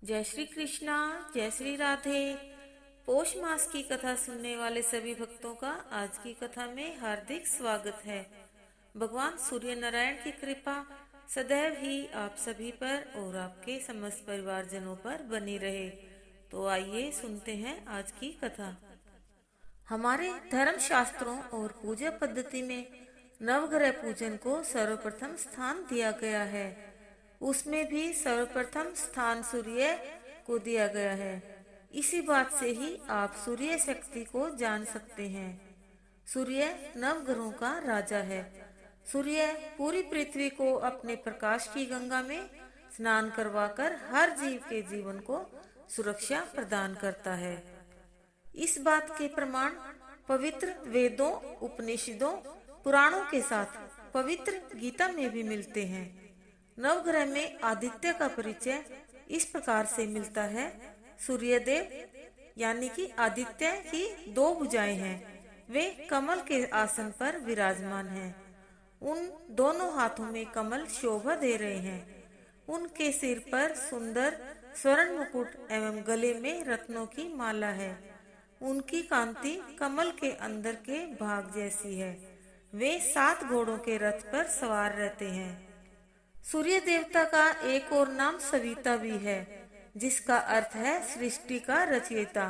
जय श्री कृष्णा, जय श्री राधे। पौष मास की कथा सुनने वाले सभी भक्तों का आज की कथा में हार्दिक स्वागत है। भगवान सूर्य नारायण की कृपा सदैव ही आप सभी पर और आपके समस्त परिवारजनों पर बनी रहे। तो आइए सुनते हैं आज की कथा। हमारे धर्म शास्त्रों और पूजा पद्धति में नवग्रह पूजन को सर्वप्रथम स्थान दिया गया है। उसमें भी सर्वप्रथम स्थान सूर्य को दिया गया है। इसी बात से ही आप सूर्य शक्ति को जान सकते हैं। सूर्य नवग्रहों का राजा है। सूर्य पूरी पृथ्वी को अपने प्रकाश की गंगा में स्नान करवाकर हर जीव के जीवन को सुरक्षा प्रदान करता है। इस बात के प्रमाण पवित्र वेदों, उपनिषदों, पुराणों के साथ पवित्र गीता में भी मिलते हैं। नवग्रह में आदित्य का परिचय इस प्रकार से मिलता है। सूर्यदेव यानी कि आदित्य की दो भुजाएं हैं। वे कमल के आसन पर विराजमान हैं। उन दोनों हाथों में कमल शोभा दे रहे हैं। उनके सिर पर सुंदर स्वर्ण मुकुट एवं गले में रत्नों की माला है। उनकी कांति कमल के अंदर के भाग जैसी है। वे 7 घोड़ों के रथ पर सवार रहते हैं। सूर्य देवता का एक और नाम सविता भी है, जिसका अर्थ है सृष्टि का रचयिता।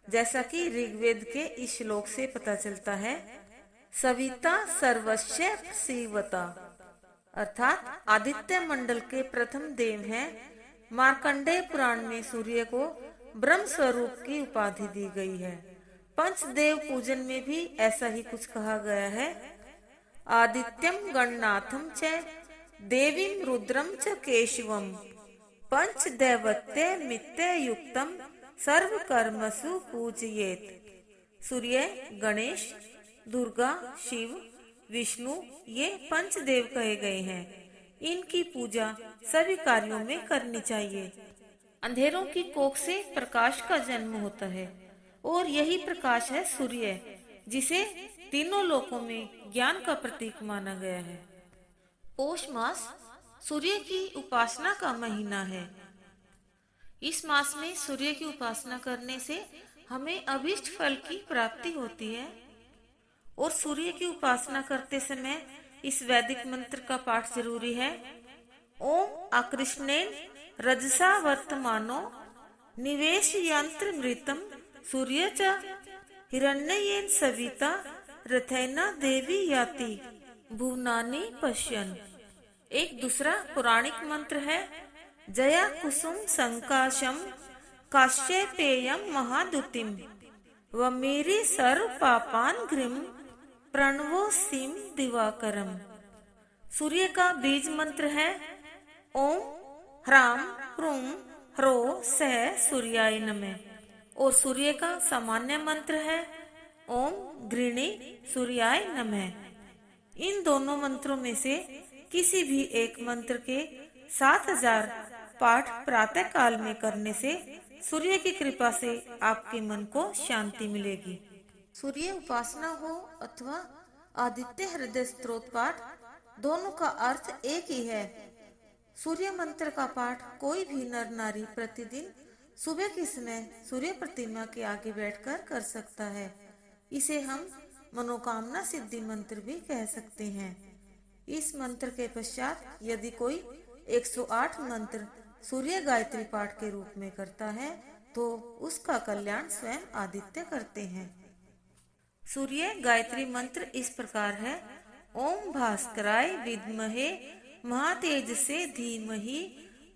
जैसा कि ऋग्वेद के इस श्लोक से पता चलता है, सविता सर्वस्य सीवता, अर्थात आदित्य मंडल के प्रथम देव हैं। मार्कंडेय पुराण में सूर्य को ब्रह्म स्वरूप की उपाधि दी गई है। पंचदेव पूजन में भी ऐसा ही कुछ कहा गया है। आदित्यम गणनाथम च देवीं रुद्रम च केशवम पंचदैवत्य मित्य युक्तम सर्व कर्मसु पूजयेत। सूर्य, गणेश, दुर्गा, शिव, विष्णु ये पंचदेव कहे गए हैं। इनकी पूजा सभी कार्यों में करनी चाहिए। अंधेरों की कोख से प्रकाश का जन्म होता है और यही प्रकाश है सूर्य, जिसे तीनों लोकों में ज्ञान का प्रतीक माना गया है। पौष मास सूर्य की उपासना का महीना है। इस मास में सूर्य की उपासना करने से हमें अभीष्ट फल की प्राप्ति होती है। और सूर्य की उपासना करते समय इस वैदिक मंत्र का पाठ जरूरी है। ओम आकृष्णेन रजसा वर्तमानो निवेश यंत्र मृतम सूर्य च हिरण्ययेन सविता रथैना देवी याति भुवनानि पश्यन्। एक दूसरा पौराणिक मंत्र है, जया कुसुम संकाशम काश्यपेयम महादुतिम व मेरी सर्व पापान घ्रिम प्रणवो सिम दिवाकरम। सूर्य का बीज मंत्र है ओम ह्राम ह्रूम ह्रो सह सूर्याय नमः। और सूर्य का सामान्य मंत्र है ओम घृणी सूर्याय नमः। इन दोनों मंत्रों में से किसी भी एक मंत्र के 7000 पाठ प्रातः काल में करने से सूर्य की कृपा से आपके मन को शांति मिलेगी। सूर्य उपासना हो अथवा आदित्य हृदय स्तोत्र पाठ, दोनों का अर्थ एक ही है। सूर्य मंत्र का पाठ कोई भी नर नारी प्रतिदिन सुबह के समय सूर्य प्रतिमा के आगे बैठकर कर सकता है। इसे हम मनोकामना सिद्धि मंत्र भी कह सकते हैं। इस मंत्र के पश्चात यदि कोई 108 मंत्र सूर्य गायत्री पाठ के रूप में करता है तो उसका कल्याण स्वयं आदित्य करते हैं। सूर्य गायत्री मंत्र इस प्रकार है, ओम भास्कराय विद्महे महातेजसे धीमहि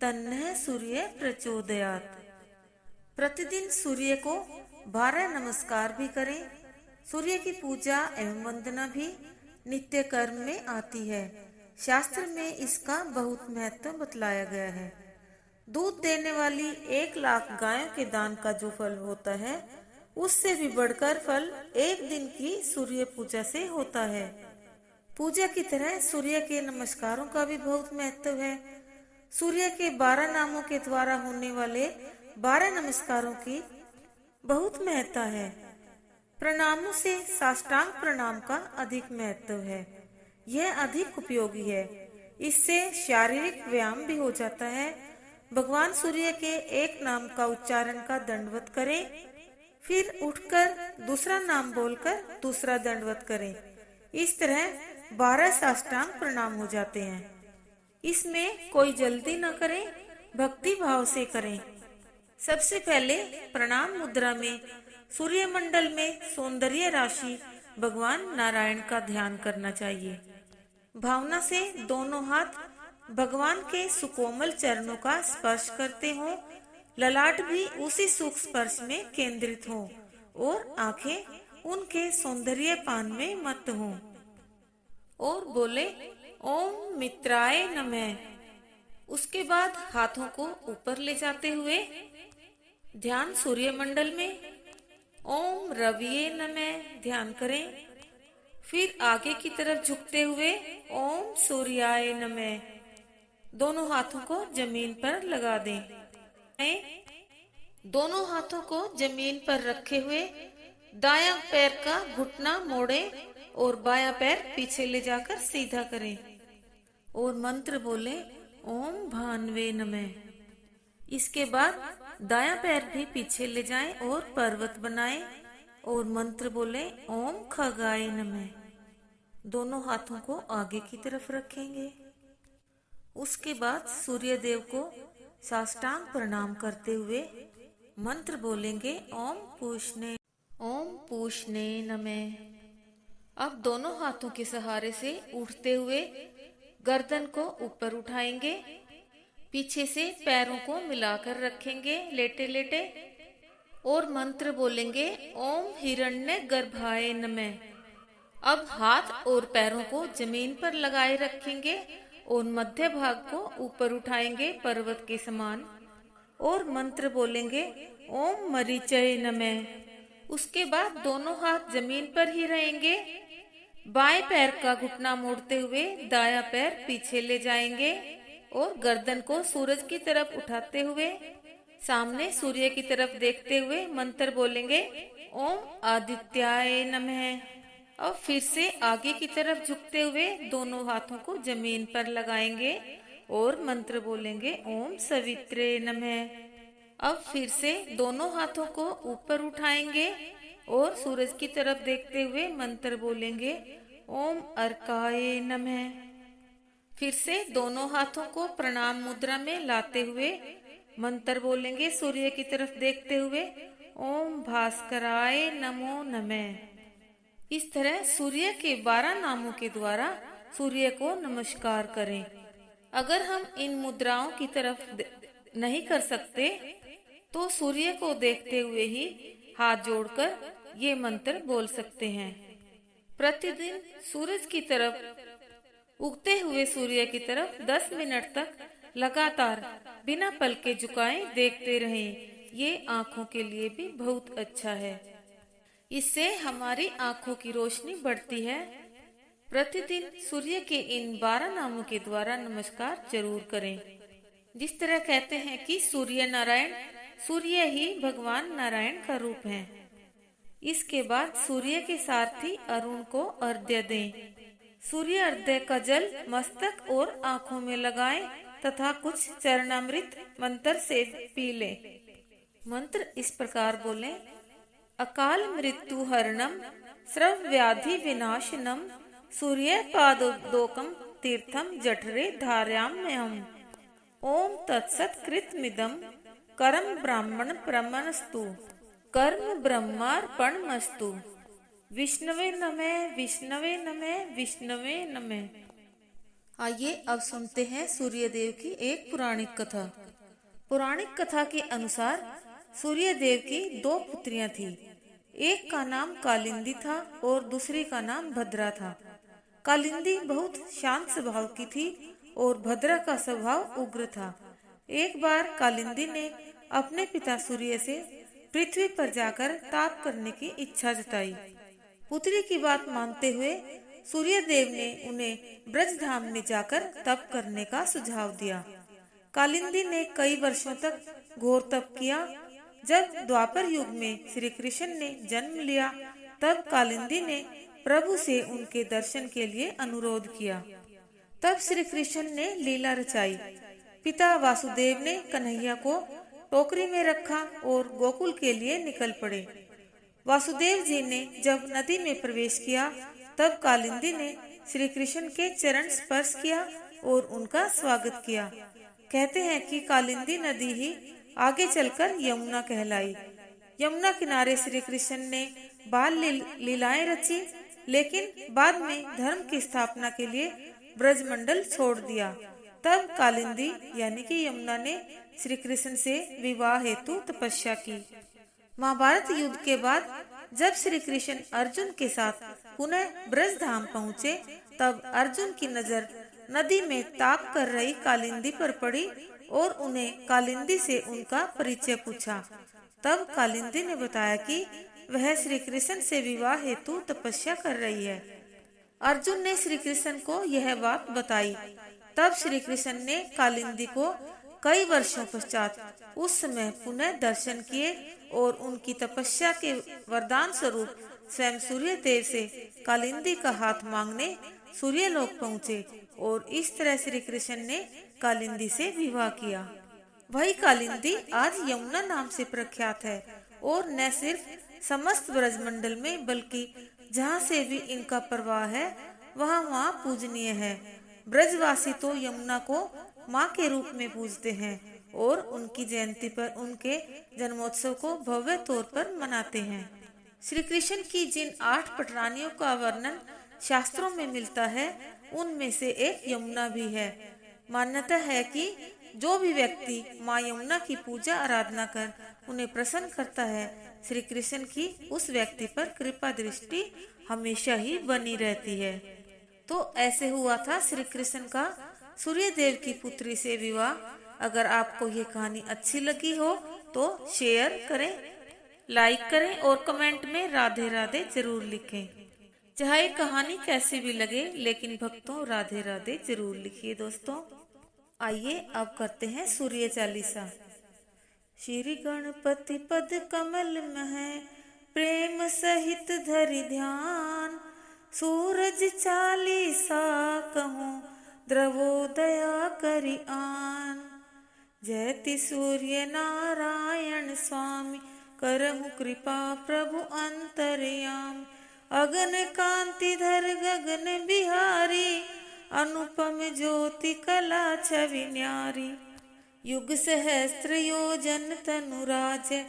तन्नः सूर्य प्रचोदयात्। प्रतिदिन सूर्य को 12 नमस्कार भी करें। सूर्य की पूजा एवं वंदना भी नित्य कर्म में आती है। शास्त्र में इसका बहुत महत्व बतलाया गया है। दूध देने वाली 1 लाख गायों के दान का जो फल होता है, उससे भी बढ़कर फल एक दिन की सूर्य पूजा से होता है। पूजा की तरह सूर्य के नमस्कारों का भी बहुत महत्व है। सूर्य के 12 नामों के द्वारा होने वाले 12 नमस्कारों की बहुत महत्ता है। प्रणामों से साष्टांग प्रणाम का अधिक महत्व है। यह अधिक उपयोगी है। इससे शारीरिक व्यायाम भी हो जाता है भगवान सूर्य के एक नाम का उच्चारण का दंडवत करें, फिर उठकर दूसरा नाम बोलकर दूसरा दंडवत करें। इस तरह 12 साष्टांग प्रणाम हो जाते हैं। इसमें कोई जल्दी न करें, भक्ति भाव से करें। सबसे पहले प्रणाम मुद्रा में सूर्य मंडल में सौंदर्य राशि भगवान नारायण का ध्यान करना चाहिए। भावना से दोनों हाथ भगवान के सुकोमल चरणों का स्पर्श करते हों, ललाट भी उसी सुख स्पर्श में केंद्रित हो और आंखें उनके सौंदर्य पान में मत हों। और बोले ओम मित्राय नमः। उसके बाद हाथों को ऊपर ले जाते हुए ध्यान सूर्य मंडल में ओम रविये नमः ध्यान करें। फिर आगे की तरफ झुकते हुए ओम सूर्याय नमः। दोनों हाथों को जमीन पर लगा दें। दोनों हाथों को जमीन पर रखे हुए दायां पैर का घुटना मोड़ें और बायां पैर पीछे ले जाकर सीधा करें और मंत्र बोले ओम भानवे नमः। इसके बाद दायां पैर भी पीछे ले जाएं और पर्वत बनाएं और मंत्र बोले ओम खगाय नमः। दोनों हाथों को आगे की तरफ रखेंगे। उसके बाद सूर्य देव को साष्टांग प्रणाम करते हुए मंत्र बोलेंगे ओम पूषणे नमः। अब दोनों हाथों के सहारे से उठते हुए गर्दन को ऊपर उठाएंगे, पीछे से पैरों को मिलाकर रखेंगे लेटे लेटे और मंत्र बोलेंगे ओम हिरण्य गर्भाय नमः। अब हाथ और पैरों को जमीन पर लगाए रखेंगे और मध्य भाग को ऊपर उठाएंगे पर्वत के समान और मंत्र बोलेंगे ओम मरीचय नमः। उसके बाद दोनों हाथ जमीन पर ही रहेंगे। बाएं पैर का घुटना मोड़ते हुए दायां पैर पीछे ले जाएंगे और गर्दन को सूरज की तरफ उठाते हुए सामने सूर्य की तरफ देखते हुए मंत्र बोलेंगे ओम आदित्याय नमः। अब फिर से आगे की तरफ झुकते हुए दोनों हाथों को जमीन पर लगाएंगे और मंत्र बोलेंगे ओम सवित्रे नमः। अब फिर से दोनों हाथों को ऊपर उठाएंगे और सूरज की तरफ देखते हुए मंत्र बोलेंगे ओम अर्काय नमः। फिर से दोनों हाथों को प्रणाम मुद्रा में लाते हुए मंत्र बोलेंगे सूर्य की तरफ देखते हुए ओम भास्कराय नमो नमः। इस तरह सूर्य के 12 नामों के द्वारा सूर्य को नमस्कार करें। अगर हम इन मुद्राओं की तरफ नहीं कर सकते तो सूर्य को देखते हुए ही हाथ जोड़कर ये मंत्र बोल सकते हैं। प्रतिदिन सूरज की तरफ उगते हुए सूर्य की तरफ 10 मिनट तक लगातार बिना पलके झुकाए देखते रहें। ये आँखों के लिए भी बहुत अच्छा है। इससे हमारी आँखों की रोशनी बढ़ती है। प्रतिदिन सूर्य के इन 12 नामों के द्वारा नमस्कार जरूर करें। जिस तरह कहते हैं कि सूर्य नारायण, सूर्य ही भगवान नारायण का रूप है। इसके बाद सूर्य के सारथी अरुण को अर्घ्य दें। सूर्य अर्घ्य का जल मस्तक और आँखों में लगाएं तथा कुछ चरणामृत मंत्र से पी लें। मंत्र इस प्रकार बोलें अकाल मृत्यु हरणम स्रव व्याधि विनाशनम सूर्य पादोदकम तीर्थम जठरे धारयाम्यहम्। ओम तत्सत् कृतमिदं कर्म ब्राह्मण ब्रह्मणस्तु कर्म ब्रह्मार्पणमस्तु। विष्णवे नमः विष्णवे नमः विष्णवे नमः। आइए अब सुनते हैं सूर्य देव की एक पौराणिक कथा। पौराणिक कथा के अनुसार सूर्य देव की 2 पुत्रियां थी। एक का नाम कालिंदी था और दूसरी का नाम भद्रा था। कालिंदी बहुत शांत स्वभाव की थी और भद्रा का स्वभाव उग्र था। एक बार कालिंदी ने अपने पिता सूर्य से पृथ्वी पर जाकर ताप करने की इच्छा जताई। पुत्री की बात मानते हुए सूर्य देव ने उन्हें ब्रजधाम में जाकर तप करने का सुझाव दिया। कालिंदी ने कई वर्षों तक घोर तप किया। जब द्वापर युग में श्री कृष्ण ने जन्म लिया तब कालिंदी ने प्रभु से उनके दर्शन के लिए अनुरोध किया। तब श्री कृष्ण ने लीला रचाई। पिता वासुदेव ने कन्हैया को टोकरी में रखा और गोकुल के लिए निकल पड़े। वासुदेव जी ने जब नदी में प्रवेश किया तब कालिंदी ने श्री कृष्ण के चरण स्पर्श किया और उनका स्वागत किया। कहते हैं कि कालिंदी नदी ही आगे चलकर यमुना कहलाई। यमुना किनारे श्री कृष्ण ने बाल लीलाएं रची, लेकिन बाद में धर्म की स्थापना के लिए ब्रजमंडल छोड़ दिया। तब कालिंदी यानी कि यमुना ने श्री कृष्ण से विवाह हेतु तपस्या की। महाभारत युद्ध के बाद जब श्री कृष्ण अर्जुन के साथ पुनः ब्रज धाम पहुँचे तब अर्जुन की नजर नदी में ताप कर रही कालिंदी पर पड़ी और उन्हें कालिंदी से उनका परिचय पूछा। तब कालिंदी ने बताया कि वह श्री कृष्ण से विवाह हेतु तपस्या कर रही है। अर्जुन ने श्री कृष्ण को यह बात बताई। तब श्री कृष्ण ने कालिंदी को कई वर्षों पश्चात उस समय पुनः दर्शन किए और उनकी तपस्या के वरदान स्वरूप स्वयं सूर्य देव से कालिंदी का हाथ मांगने सूर्यलोक पहुँचे और इस तरह श्री कृष्ण ने कालिंदी से विवाह किया। वही कालिंदी आज यमुना नाम से प्रख्यात है और न सिर्फ समस्त ब्रजमंडल में बल्कि जहाँ से भी इनका प्रवाह है वहाँ पूजनीय है। ब्रजवासी तो यमुना को माँ के रूप में पूजते हैं और उनकी जयंती पर उनके जन्मोत्सव को भव्य तौर पर मनाते हैं। श्री कृष्ण की जिन 8 पटरानियों का वर्णन शास्त्रों में मिलता है उनमें से एक यमुना भी है। मान्यता है कि जो भी व्यक्ति माँ यमुना की पूजा आराधना कर उन्हें प्रसन्न करता है, श्री कृष्ण की उस व्यक्ति पर कृपा दृष्टि हमेशा ही बनी रहती है। तो ऐसे हुआ था श्री कृष्ण का सूर्य देव की पुत्री से विवाह। अगर आपको ये कहानी अच्छी लगी हो तो शेयर करें, लाइक करें और कमेंट में राधे राधे जरूर लिखें। चाहे कहानी कैसी भी लगे लेकिन भक्तों राधे राधे जरूर लिखिए। दोस्तों आइए अब करते हैं सूर्य चालीसा। श्री गणपति पद कमल मह प्रेम सहित धरि ध्यान, सूरज चालीसा कहूँ द्रवोदया करि आन। जयति सूर्य नारायण स्वामी करहु कृपा प्रभु अंतर्यामी। अगन कांति धर गगन बिहारी, अनुपम ज्योति कला छवि न्यारी। युग सहस्त्र योजन तनु राजै,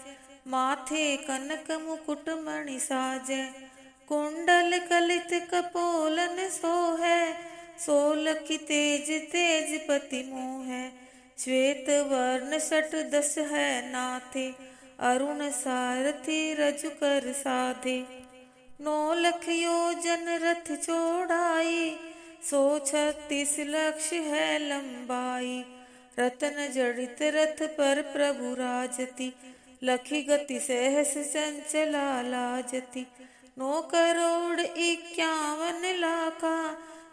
माथे कनक मुकुट मणि साजै। कुंडल कलित कपोलन सोहै, सोलखि तेज तेज पति मोहै। श्वेत वर्ण सट दस है नाथे, अरुण सारथी रजु कर साधे। 9 लख योजन रथ चौड़ाई, 136 लक्ष है लंबाई। रतन जड़ित रथ पर प्रभु राजति, लखी गति सहस चंचला लाजति। 9 करोड़ 51 लाखा,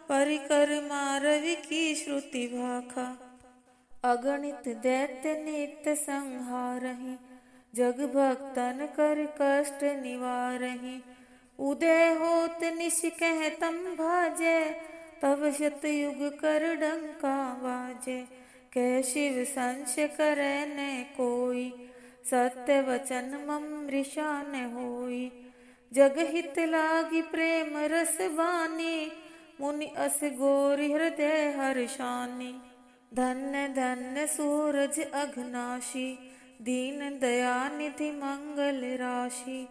परिक्रमा रवि की श्रुति भाखा। अगणित दैत्य नित्य संहारहि, जग भक्तन कर कष्ट निवारहि। उदय होत निश कह तम भाजै, तब शतयुग कर डंका बाजै। कह शिव संश करे न कोई, सत्य वचन मम मृषा न होई। जग हित लागी प्रेम रस बानी, मुनि अस गोरी हृदय हर्षानी। धन्य धन्य सूरज अघनाशी, दीन दयानिधि मंगल राशि।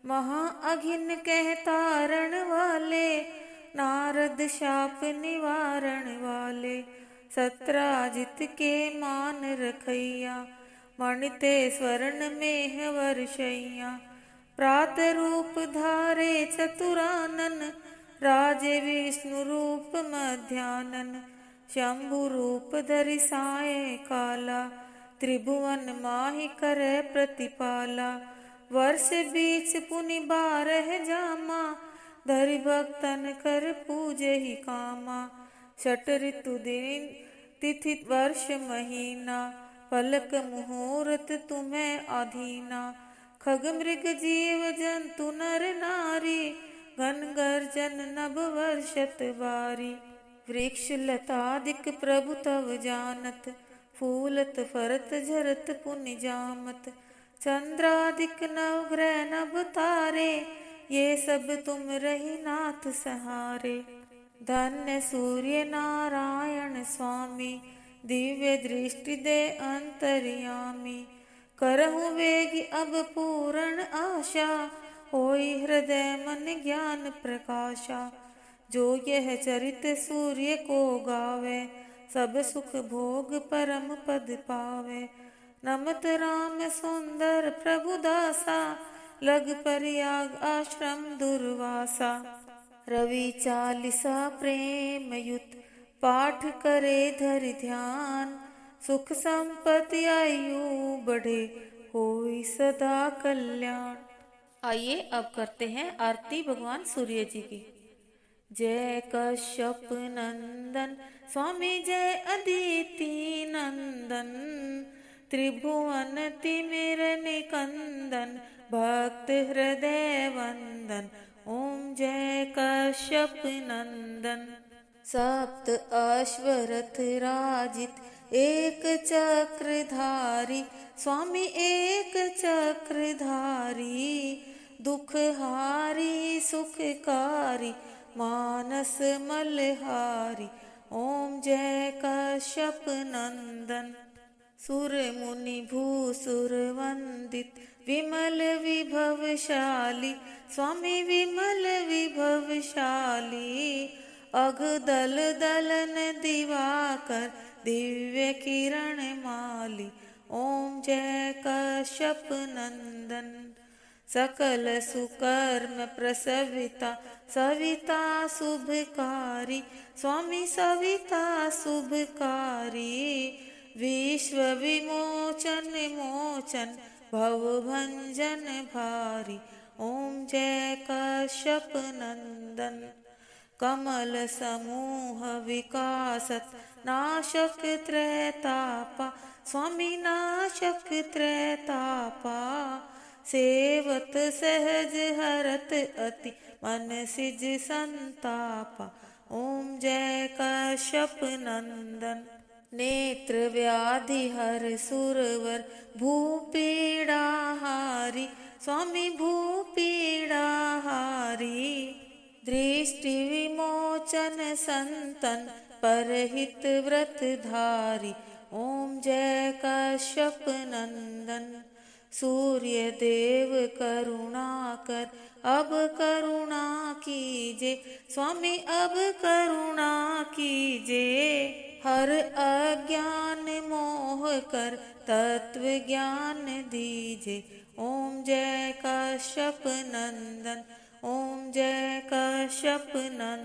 महा अघिन कह तारण वाले, नारद शाप निवारण वाले। सत्राजित के मान रखैया, मणिते स्वर्ण में वर्षैया। प्रात रूप धारे चतुरानन, राजे विष्णु रूप मध्यानन। शंभु रूप धरि साय काला, त्रिभुवन माहि करे प्रतिपाला। वर्ष बीच पुनि 12 जामा, धरि भक्तन कर पूजे ही कामा। षट ऋतु दिन तिथि वर्ष महीना, पलक मुहूर्त तुम्हें अधीना। खग मृग जीव जंतु नर नारी, घन गर्जन नभ वर्षत बारी। वृक्ष लतादिक प्रभु तव जानत, फूलत फरत झरत पुनि जामत, चंद्रादिक नवग्रह नभ तारे, ये सब तुम रही नाथ सहारे। धन्य सूर्य नारायण स्वामी, दिव्य दृष्टि दे अंतर्यामी। करहूँ वेगी अब पूर्ण आशा, होई हृदय मन ज्ञान प्रकाशा। जो यह चरित सूर्य को गावे, सब सुख भोग परम पद पावे। नमत राम सुंदर प्रभु दासा, लग परियाग आश्रम दुर्वासा। रवि चालीसा प्रेम युत, पाठ करे धरि ध्यान। सुख संपत्ति आयु बढ़े, होई सदा कल्याण। आइए अब करते हैं आरती भगवान सूर्य जी की। जय कश्यप नंदन स्वामी, जय अदिति नंदन। त्रिभुवन तिमिर निकंदन, भक्त हृदय वंदन। ओम जय कश्यप नंदन। सप्त अश्वरथ राजित, एक चक्रधारी। स्वामी एक चक्रधारी, दुखहारी सुखकारी, मानस मलहारी। ओम जय कश्यप नंदन। सुर मुनि भूसुर वंदित, विमल विभवशाली। स्वामी विमल विभवशाली, अघ दल दलन दिवाकर, दिव्य किरण माली। ओम जय कश्यप नंदन। सकल सुकर्म प्रसविता, सविता शुभकारी। स्वामी सविता शुभकारी, विश्व विमोचन मोचन, भव भंजन भारी। ओम जय कश्यप नंदन। कमल समूह विकासत, नाशक त्रैतापा। स्वामी नाशक त्रैतापा, सेवत सहज हरत अति, मन सिज संतापा। ओम जय कश्यप नंदन। नेत्र व्याधि हर सुरवर, भूपीड़ा हारी। स्वामी भूपीड़ा हारी, दृष्टि विमोचन संतन, परहित व्रत धारी। ओम जय कश्यप नंदन। सूर्य देव करुणा कर, अब करुणा कीजे। स्वामी अब करुणा कीजे, हर अज्ञान मोह कर, तत्व ज्ञान दीजे। ओम जय कश्यप नंदन। ओम जय कश्यप नंदन।